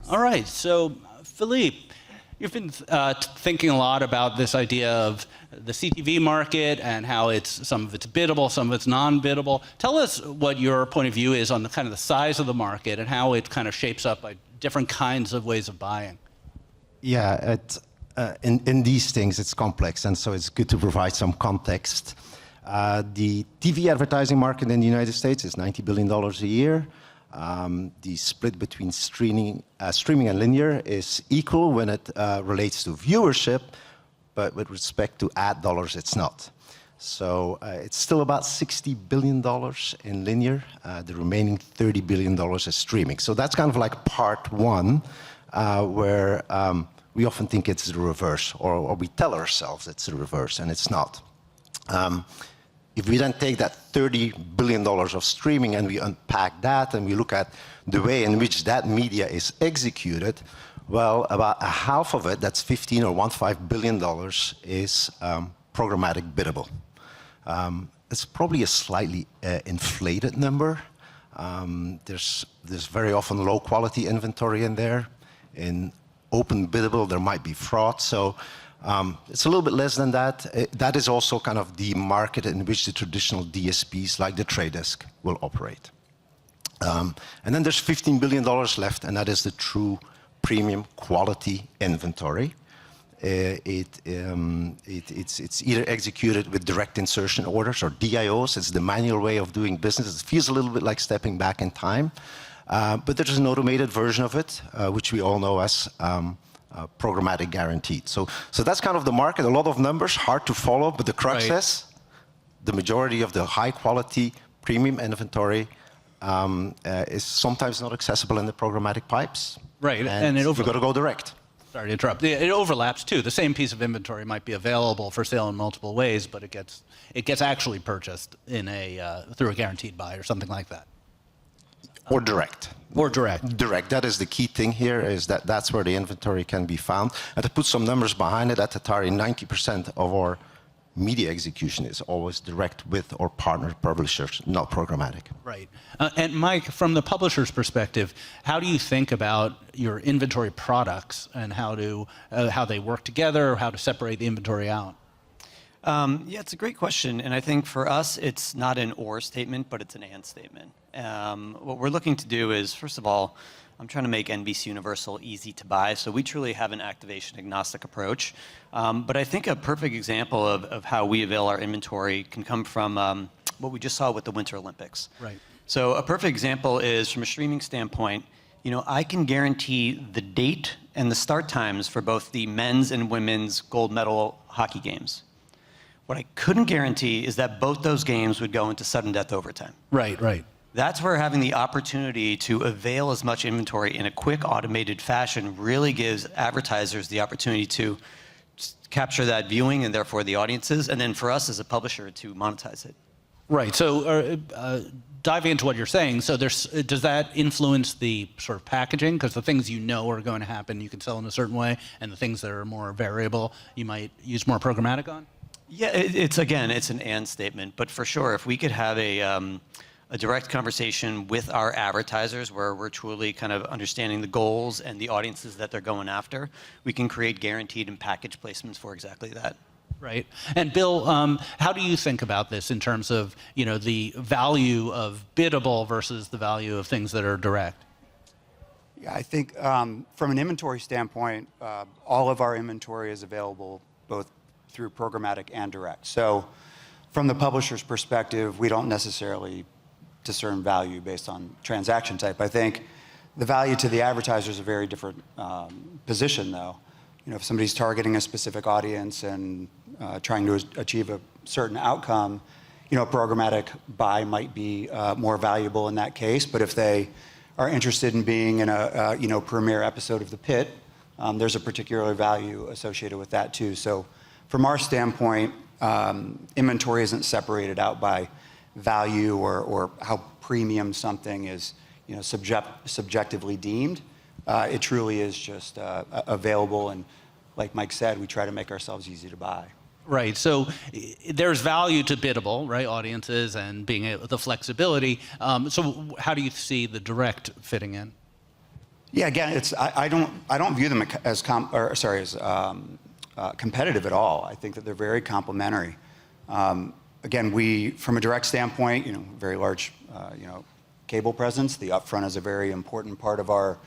All right, so Philippe, you've been thinking a lot about this idea of the CTV market and how some of it's biddable, some of it's non-biddable. Tell us what your point of view is on the kind of the size of the market and how it kind of shapes up by different kinds of ways of buying. Yeah, in these things it's complex, and so it's good to provide some context. The TV advertising market in the United States is $90 billion a year. The split between streaming and linear is equal when it relates to viewership, but with respect to ad dollars, it's not. So it's still about $60 billion in linear. The remaining $30 billion is streaming. So that's kind of like part one, where we often think it's the reverse, or we tell ourselves it's the reverse, and it's not. If we then take that $30 billion of streaming and we unpack that and we look at the way in which that media is executed, well, about a half of it, that's $15 billion, is programmatic biddable. It's probably a slightly inflated number. There's very often low quality inventory in there. In open biddable, there might be fraud. So it's a little bit less than that. That is also kind of the market in which the traditional DSPs like the Trade Desk will operate. And then there's $15 billion left, and that is the true premium quality inventory. It's either executed with direct insertion orders or DIOs. It's the manual way of doing business. It feels a little bit like stepping back in time. But there's an automated version of it, which we all know as programmatic guaranteed. So that's kind of the market. A lot of numbers, hard to follow, but the crux is the majority of the high quality premium inventory is sometimes not accessible in the programmatic pipes. Right, and you've got to go direct. Sorry to interrupt. It overlaps too. The same piece of inventory might be available for sale in multiple ways, but it gets actually purchased in through a guaranteed buy or something like that. Or direct. Or direct. Direct. That is the key thing here, is that that's where the inventory can be found. And to put some numbers behind it, at Tatari, 90% of our media execution is always direct with or partner publishers, not programmatic. Right. And Mike, from the publisher's perspective, how do you think about your inventory products and how they work together, or how to separate the inventory out? Yeah, it's a great question. And I think for us, it's not an or statement, but it's an and statement. What we're looking to do is, first of all, I'm trying to make NBCUniversal easy to buy. So we truly have an activation agnostic approach. But I think a perfect example of how we avail our inventory can come from what we just saw with the Winter Olympics. Right. So a perfect example is, from a streaming standpoint, I can guarantee the date and the start times for both the men's and women's gold medal hockey games. What I couldn't guarantee is that both those games would go into sudden death overtime. Right, right. That's where having the opportunity to avail as much inventory in a quick, automated fashion really gives advertisers the opportunity to capture that viewing and therefore the audiences, and then for us as a publisher to monetize it. Right. So diving into what you're saying, so does that influence the sort of packaging? Because the things you know are going to happen, you can sell in a certain way, and the things that are more variable, you might use more programmatic on? Yeah, it's an and statement, but for sure, if we could have a direct conversation with our advertisers where we're truly kind of understanding the goals and the audiences that they're going after, we can create guaranteed and package placements for exactly that. Right. And Bill, how do you think about this in terms of the value of biddable versus the value of things that are direct? Yeah, I think from an inventory standpoint, all of our inventory is available both through programmatic and direct. So from the publisher's perspective, we don't necessarily discern value based on transaction type. I think the value to the advertiser is a very different position, though. If somebody's targeting a specific audience and trying to achieve a certain outcome, programmatic buy might be more valuable in that case. But if they are interested in being in a premiere episode of The Pit, there's a particular value associated with that too. So from our standpoint, inventory isn't separated out by value or how premium something is subjectively deemed. It truly is just available, and like Mike said, we try to make ourselves easy to buy. Right, so there's value to biddable, right, audiences and being able, the flexibility. So how do you see the direct fitting in? Yeah, again, I don't view them as competitive at all. I think that they're very complementary. Again, from a direct standpoint, very large, cable presence. The upfront is a very important part of our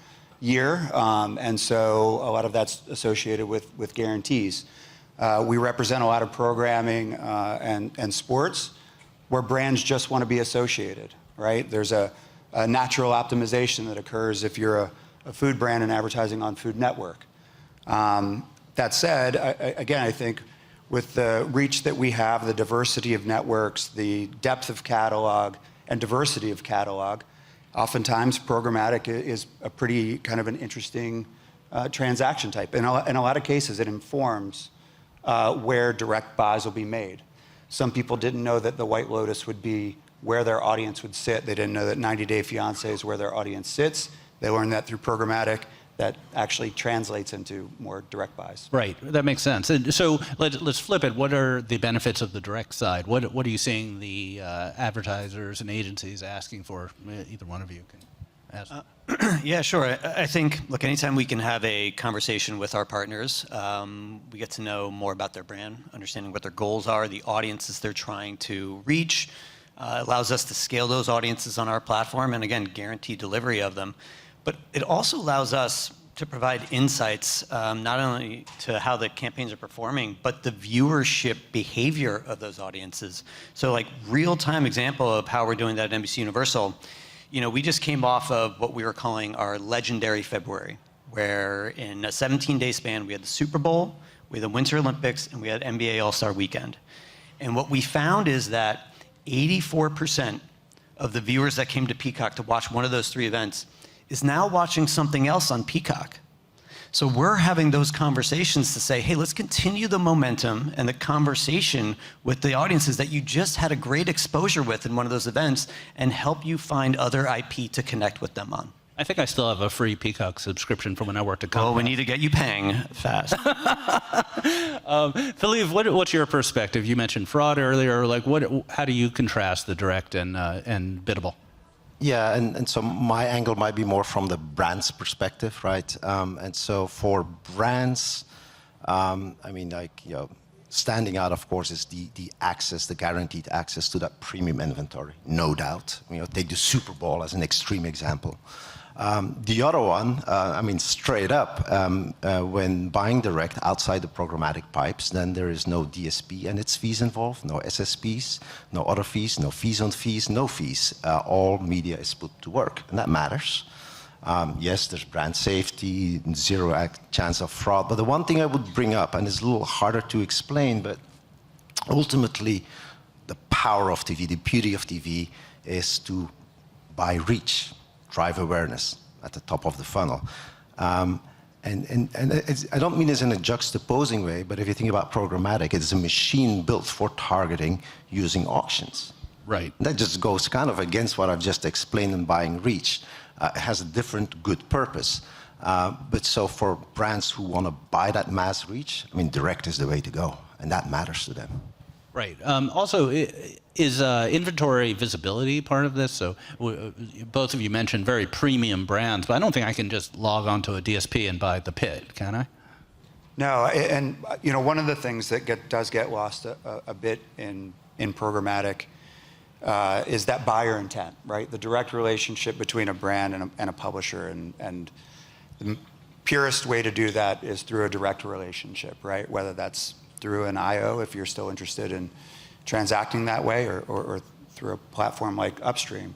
year, and so a lot of that's associated with guarantees. We represent a lot of programming and sports where brands just want to be associated, right? There's a natural optimization that occurs if you're a food brand and advertising on Food Network. That said, again, I think with the reach that we have, the diversity of networks, the depth of catalog, and diversity of catalog, oftentimes programmatic is a pretty kind of an interesting transaction type. In a lot of cases, it informs where direct buys will be made. Some people didn't know that the White Lotus would be where their audience would sit. They didn't know that 90 Day Fiancé is where their audience sits. They learned that through programmatic. That actually translates into more direct buys. Right, that makes sense. And so let's flip it. What are the benefits of the direct side? What are you seeing the advertisers and agencies asking for? Either one of you can ask. Yeah, sure. I think, look, anytime we can have a conversation with our partners, we get to know more about their brand, understanding what their goals are, the audiences they're trying to reach. Allows us to scale those audiences on our platform and, again, guarantee delivery of them. But it also allows us to provide insights, not only to how the campaigns are performing, but the viewership behavior of those audiences. So like real-time example of how we're doing that at NBCUniversal, we just came off of what we were calling our legendary February, where in a 17-day span, we had the Super Bowl, we had the Winter Olympics, and we had NBA All-Star Weekend. And what we found is that 84% of the viewers that came to Peacock to watch one of those three events is now watching something else on Peacock. So we're having those conversations to say, hey, let's continue the momentum and the conversation with the audiences that you just had a great exposure with in one of those events and help you find other IP to connect with them on. I think I still have a free Peacock subscription from when I worked at Comcast. Oh, we need to get you paying fast. Philippe, what's your perspective? You mentioned fraud earlier. How do you contrast the direct and biddable? Yeah, and so my angle might be more from the brand's perspective, right? And so for brands, standing out, of course, is the access, the guaranteed access to that premium inventory, no doubt. Take the Super Bowl as an extreme example. The other one, straight up, when buying direct outside the programmatic pipes, then there is no DSP and its fees involved, no SSPs, no other fees, no fees on fees, no fees. All media is put to work, and that matters. Yes, there's brand safety, zero chance of fraud, but the one thing I would bring up, and it's a little harder to explain, but ultimately the power of TV, the beauty of TV is to buy reach. Drive awareness at the top of the funnel. I don't mean this in a juxtaposing way, but if you think about programmatic, it's a machine built for targeting using auctions. Right. That just goes kind of against what I've just explained in buying reach. It has a different good purpose. But so for brands who want to buy that mass reach, direct is the way to go, and that matters to them. Right. Also, is inventory visibility part of this? So both of you mentioned very premium brands, but I don't think I can just log onto a DSP and buy the pit, can I? No, and one of the things that does get lost a bit in programmatic is that buyer intent, right? The direct relationship between a brand and a publisher, and the purest way to do that is through a direct relationship, right? Whether that's through an IO, if you're still interested in transacting that way, or through a platform like Upstream.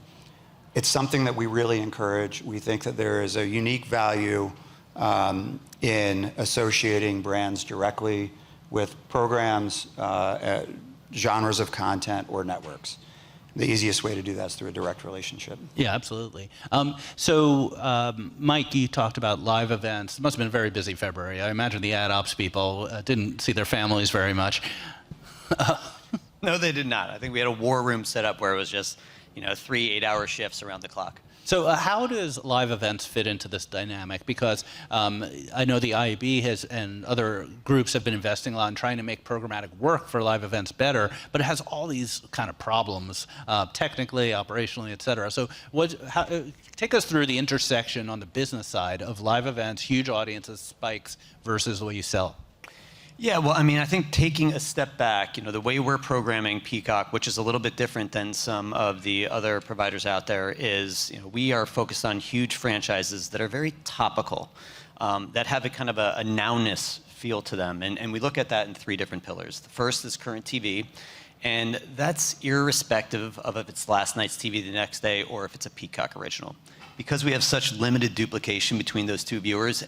It's something that we really encourage. We think that there is a unique value in associating brands directly with programs, genres of content, or networks. The easiest way to do that is through a direct relationship. Yeah, absolutely. Mike, you talked about live events. It must have been a very busy February. I imagine the ad ops people didn't see their families very much. No, they did not. I think we had a war room set up where it was just, 3 8-hour shifts around the clock. So how does live events fit into this dynamic? Because I know the IAB has and other groups have been investing a lot in trying to make programmatic work for live events better, but it has all these kind of problems, technically, operationally, et cetera. So take us through the intersection on the business side of live events, huge audiences, spikes, versus the way you sell. Yeah, well, I mean, I think taking a step back, the way we're programming Peacock, which is a little bit different than some of the other providers out there, is we are focused on huge franchises that are very topical, that have a kind of a nowness feel to them. And we look at that in 3 different pillars. The first is current TV, and that's irrespective of if it's last night's TV the next day or if it's a Peacock original. Because we have such limited duplication between those 2 viewers,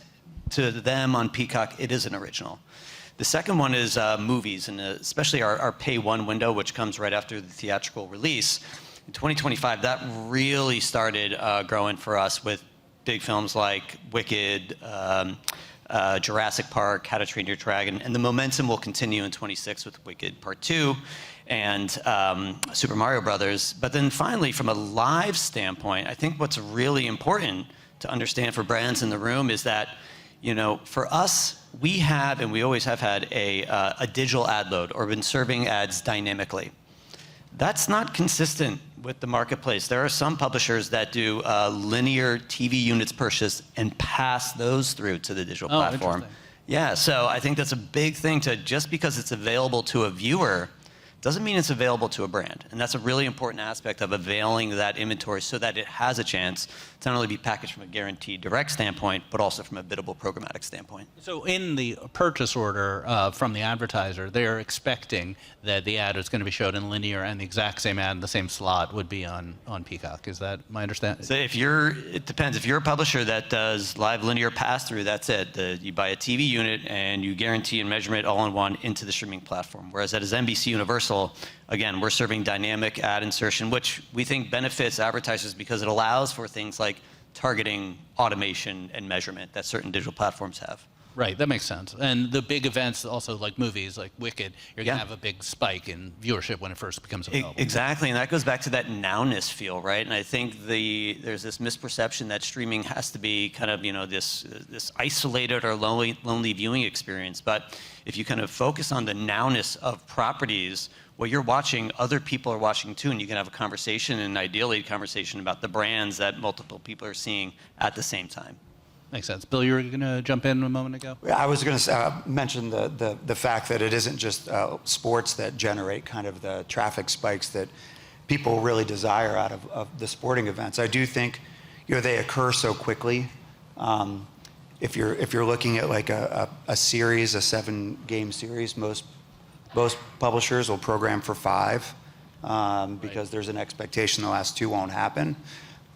to them on Peacock, it is an original. The second one is movies, and especially our Pay 1 window, which comes right after the theatrical release. In 2025, that really started growing for us with big films like Wicked, Jurassic Park, How to Train Your Dragon, and the momentum will continue in 26 with Wicked Part 2 and Super Mario Brothers. But then finally, from a live standpoint, I think what's really important to understand for brands in the room is that for us, we have, and we always have had, a digital ad load, or been serving ads dynamically. That's not consistent with the marketplace. There are some publishers that do linear TV units purchased and pass those through to the digital platform. Interesting. Yeah, so I think that's a big thing just because it's available to a viewer doesn't mean it's available to a brand. And that's a really important aspect of availing that inventory so that it has a chance to not only be packaged from a guaranteed direct standpoint, but also from a biddable programmatic standpoint. So in the purchase order from the advertiser, they're expecting that the ad is going to be showed in linear and the exact same ad in the same slot would be on Peacock. Is that my understanding? So it depends. If you're a publisher that does live linear pass-through, that's it. You buy a TV unit and you guarantee and measure it all in one into the streaming platform. Whereas that is NBCUniversal. Again, we're serving dynamic ad insertion, which we think benefits advertisers because it allows for things like targeting, automation, and measurement that certain digital platforms have. Right, that makes sense. And the big events, also like movies, like Wicked, you're going to have a big spike in viewership when it first becomes available. Exactly, and that goes back to that nowness feel, right? And I think there's this misperception that streaming has to be kind of, this isolated or lonely viewing experience. But if you kind of focus on the nowness of properties, what you're watching, other people are watching too, and you can have a conversation, and ideally a conversation about the brands that multiple people are seeing at the same time. Makes sense. Bill, you were going to jump in a moment ago? I was going to mention the fact that it isn't just sports that generate kind of the traffic spikes that people really desire out of the sporting events. I do think they occur so quickly. If you're looking at like a series, a 7-game series, most publishers will program for 5 because there's an expectation the last 2 won't happen.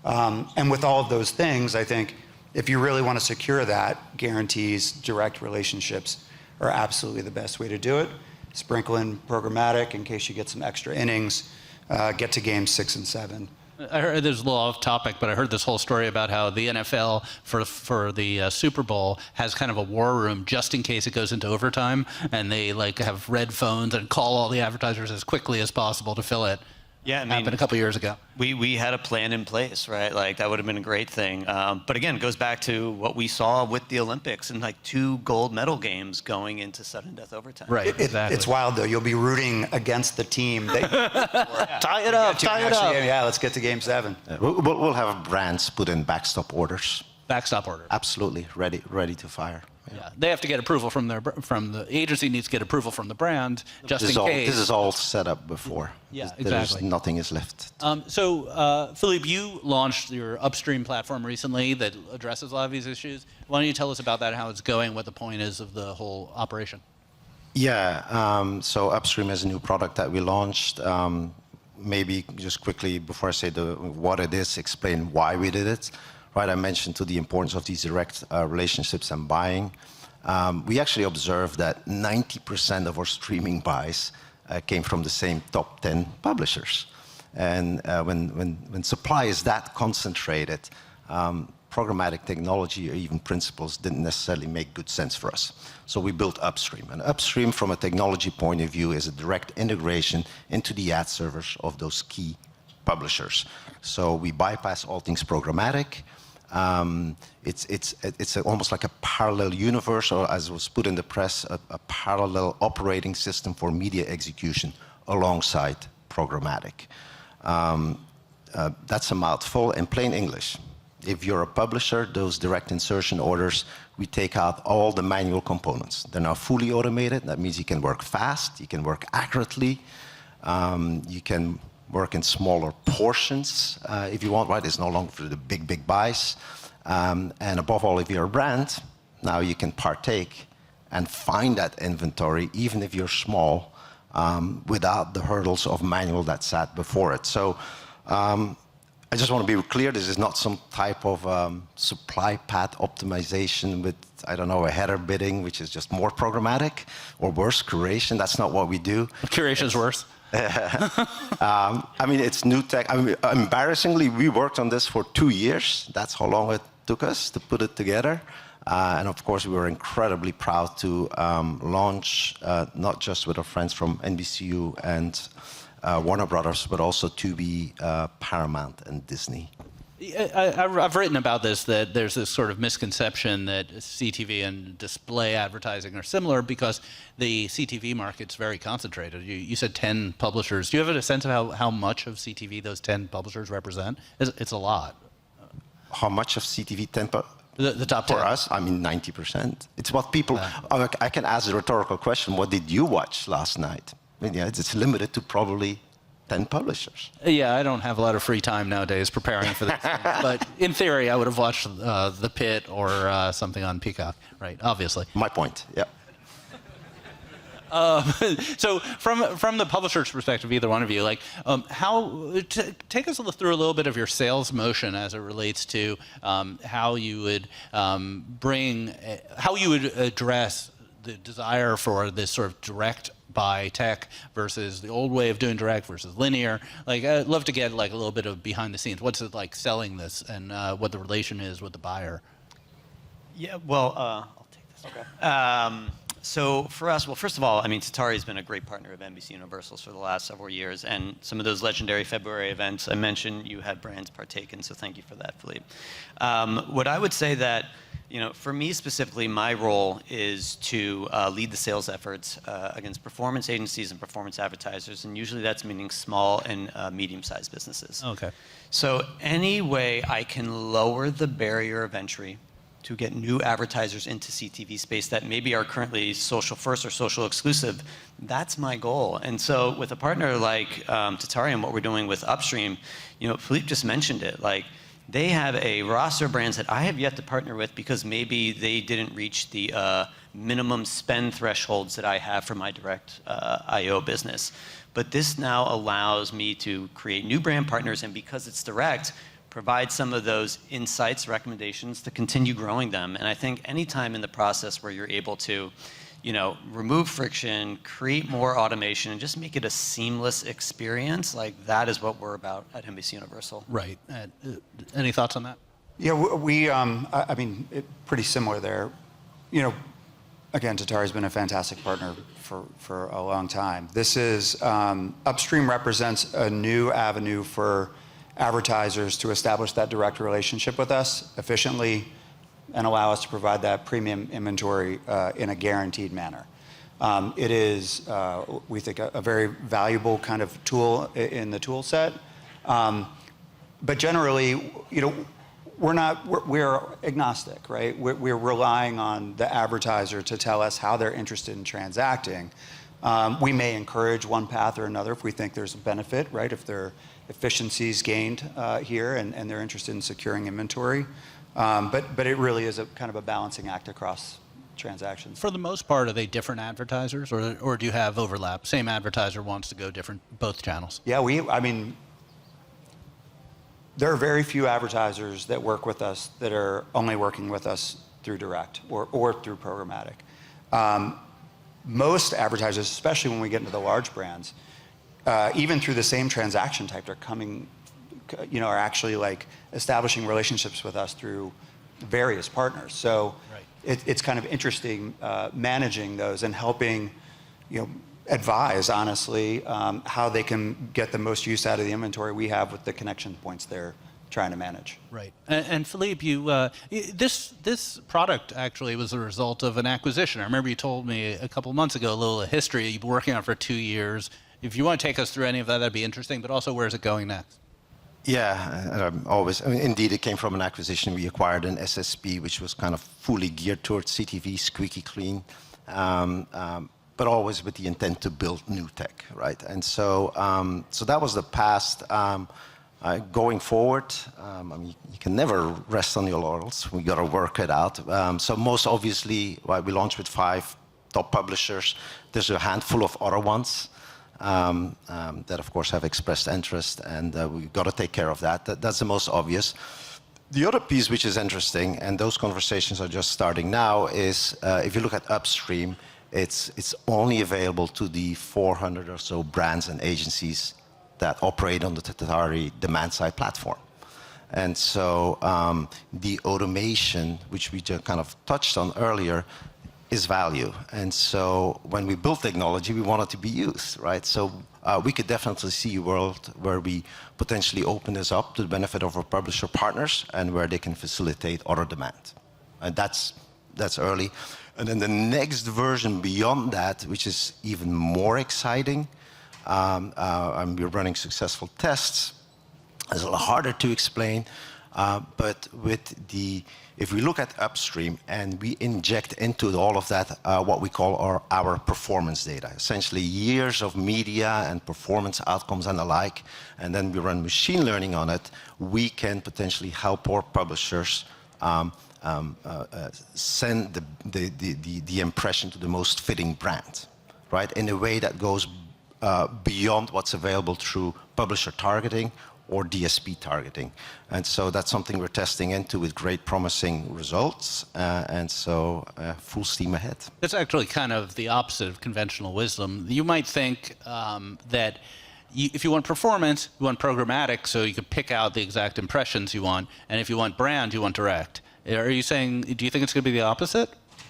And with all of those things, I think if you really want to secure that, guarantees, direct relationships are absolutely the best way to do it. Sprinkle in programmatic in case you get some extra innings, get to games 6 and 7. I heard this is a little off topic, but I heard this whole story about how the NFL for the Super Bowl has kind of a war room just in case it goes into overtime, and they like have red phones and call all the advertisers as quickly as possible to fill it. Yeah, I mean, happened a couple years ago. We had a plan in place, right? Like that would have been a great thing. But again, it goes back to what we saw with the Olympics and like 2 gold medal games going into sudden death overtime. Right, exactly. It's wild though. You'll be rooting against the team. Tie it up. Yeah, let's get to game 7. We'll have brands put in backstop orders. Backstop order. Absolutely, ready to fire. Yeah, they have to get approval from the agency needs to get approval from the brand just in case. This is all set up before. Yeah, exactly. Nothing is left. So, Philippe, you launched your Upstream platform recently that addresses a lot of these issues. Why don't you tell us about that, how it's going, what the point is of the whole operation? Yeah, so Upstream is a new product that we launched. Maybe just quickly, before I say what it is, explain why we did it. Right, I mentioned the importance of these direct relationships and buying. We actually observed that 90% of our streaming buys came from the same top 10 publishers. And when supply is that concentrated, programmatic technology or even principles didn't necessarily make good sense for us. So we built Upstream. And Upstream, from a technology point of view, is a direct integration into the ad servers of those key publishers. So we bypass all things programmatic. It's almost like a parallel universe, or as was put in the press, a parallel operating system for media execution alongside programmatic. That's a mouthful in plain English. If you're a publisher, those direct insertion orders, we take out all the manual components. They're now fully automated. That means you can work fast, you can work accurately, you can work in smaller portions if you want, right? It's no longer for the big buys. And above all, if you're a brand, now you can partake and find that inventory, even if you're small, without the hurdles of manual that sat before it. So I just want to be clear, this is not some type of supply path optimization with, I don't know, a header bidding, which is just more programmatic, or worse, curation. That's not what we do. Curation is worse. I mean, it's new tech. I mean, embarrassingly, we worked on this for 2 years. That's how long it took us to put it together. And of course, we were incredibly proud to launch, not just with our friends from NBCU and Warner Brothers, but also Tubi, Paramount, and Disney. I've written about this, that there's this sort of misconception that CTV and display advertising are similar because the CTV market's very concentrated. You said 10 publishers. Do you have a sense of how much of CTV those 10 publishers represent? It's a lot. How much of CTV 10? The top 10. For us, I mean 90%. It's what people, I can ask a rhetorical question, what did you watch last night? I mean, yeah, it's limited to probably 10 publishers. Yeah, I don't have a lot of free time nowadays preparing for this. But in theory, I would have watched The Pit or something on Peacock, right? Obviously. My point, yeah. So from the publisher's perspective, either one of you, like take us through a little bit of your sales motion as it relates to how you would how you would address the desire for this sort of direct buy tech versus the old way of doing direct versus linear. Like, I'd love to get like a little bit of behind the scenes. What's it like selling this, and what the relation is with the buyer? Yeah, well, I'll take this. Okay. So for us, well, first of all, I mean, Tatari has been a great partner of NBCUniversal for the last several years, and some of those legendary February events I mentioned, you had brands partake in, so thank you for that, Philippe. What I would say that, you know, for me specifically, my role is to lead the sales efforts against performance agencies and performance advertisers, and usually that's meaning small and medium-sized businesses. Okay. So any way I can lower the barrier of entry to get new advertisers into CTV space that maybe are currently social first or social exclusive, that's my goal. And so with a partner like Tatari and what we're doing with Upstream, you know, Philippe just mentioned it, like, they have a roster of brands that I have yet to partner with because maybe they didn't reach the minimum spend thresholds that I have for my direct IO business. But this now allows me to create new brand partners, and because it's direct, provide some of those insights, recommendations to continue growing them. And I think any time in the process where you're able to, you know, remove friction, create more automation, and just make it a seamless experience, like that is what we're about at NBCUniversal. Right. Any thoughts on that? Yeah, we I mean, pretty similar there. You know, again, Tatari's been a fantastic partner for a long time. This is, Upstream represents a new avenue for advertisers to establish that direct relationship with us efficiently and allow us to provide that premium inventory in a guaranteed manner. It is, we think, a very valuable kind of tool in the tool set. But generally, you know, we're agnostic, right? We're relying on the advertiser to tell us how they're interested in transacting. We may encourage one path or another if we think there's a benefit, right? If there are efficiencies gained here and they're interested in securing inventory. But it really is a kind of a balancing act across transactions. For the most part, are they different advertisers, or do you have overlap? Same advertiser wants to go both channels. Yeah, I mean, there are very few advertisers that work with us that are only working with us through direct or through programmatic. Most advertisers, especially when we get into the large brands, even through the same transaction type, they're coming, you know, are actually like establishing relationships with us through various partners. So right. it's kind of interesting managing those and helping, you know, advise, honestly, how they can get the most use out of the inventory we have with the connection points they're trying to manage. Right. And Philippe, this product actually was a result of an acquisition. I remember you told me a couple of months ago a little history. You've been working on it for 2 years. If you want to take us through any of that, that'd be interesting. But also, where's it going next? Yeah, indeed, it came from an acquisition. We acquired an SSP, which was kind of fully geared towards CTV, squeaky clean, but always with the intent to build new tech, right? And so, so that was the past. Going forward, I mean, you can never rest on your laurels. We got to work it out. So most obviously, we launched with 5 top publishers. There's a handful of other ones. That of course have expressed interest, and we've got to take care of that. That's the most obvious. The other piece which is interesting, and those conversations are just starting now, is if you look at Upstream, it's only available to the 400 or so brands and agencies that operate on the Tatari demand-side platform. And so the automation, which we just kind of touched on earlier, is value. And so when we build technology, we want it to be used, right? So we could definitely see a world where we potentially open this up to the benefit of our publisher partners and where they can facilitate other demand. And that's early. And then the next version beyond that, which is even more exciting, and we're running successful tests. It's a little harder to explain, but if we look at Upstream and we inject into all of that what we call our performance data, essentially years of media and performance outcomes and the like, and then we run machine learning on it, we can potentially help our publishers send the impression to the most fitting brand, right? In a way that goes beyond what's available through publisher targeting or DSP targeting. And so that's something we're testing into with great promising results. And so full steam ahead. That's actually kind of the opposite of conventional wisdom. You might think that if you want performance, you want programmatic, so you can pick out the exact impressions you want. And if you want brand, you want direct. Are you saying, do you think it's going to be the opposite?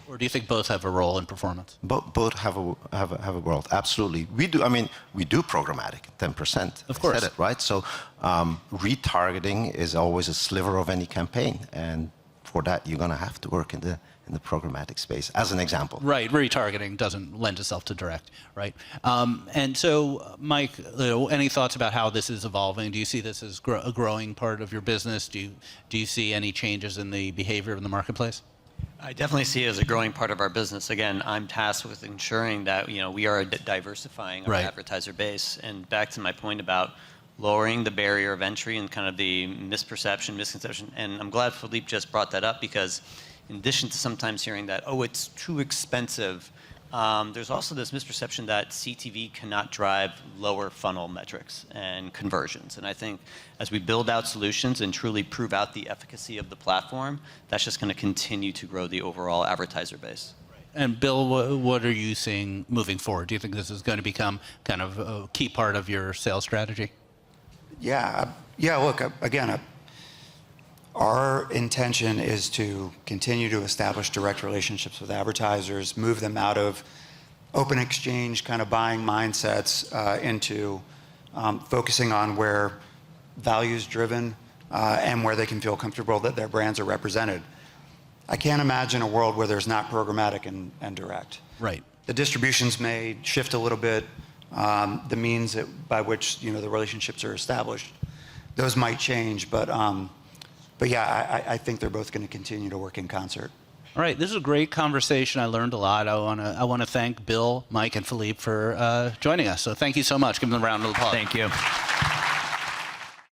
Or do you think both have a role in performance? Both have a role, absolutely. We do. I mean, we do programmatic, 10%. Of course, I said it, right? So retargeting is always a sliver of any campaign, and for that you're going to have to work in the programmatic space, as an example. Right, retargeting doesn't lend itself to direct, right? And so, Mike, any thoughts about how this is evolving? Do you see this as a growing part of your business? Do you see any changes in the behavior in the marketplace? I definitely see it as a growing part of our business. Again, I'm tasked with ensuring that we are diversifying our advertiser base. And back to my point about lowering the barrier of entry and kind of the misconception. And I'm glad Philippe just brought that up, because in addition to sometimes hearing that, oh, it's too expensive, there's also this misperception that CTV cannot drive lower funnel metrics and conversions. And I think as we build out solutions and truly prove out the efficacy of the platform, that's just going to continue to grow the overall advertiser base. And Bill, what are you seeing moving forward? Do you think this is going to become kind of a key part of your sales strategy? Yeah. Look, again, our intention is to continue to establish direct relationships with advertisers, move them out of open exchange kind of buying mindsets into focusing on where value is driven and where they can feel comfortable that their brands are represented. I can't imagine a world where there's not programmatic and direct. Right. The distributions may shift a little bit. The means by which the relationships are established, those might change, but yeah, I think they're both going to continue to work in concert. All right, this is a great conversation. I learned a lot. I want to thank Bill, Mike, and Philippe for joining us. So thank you so much. Give them a round of applause. Thank you.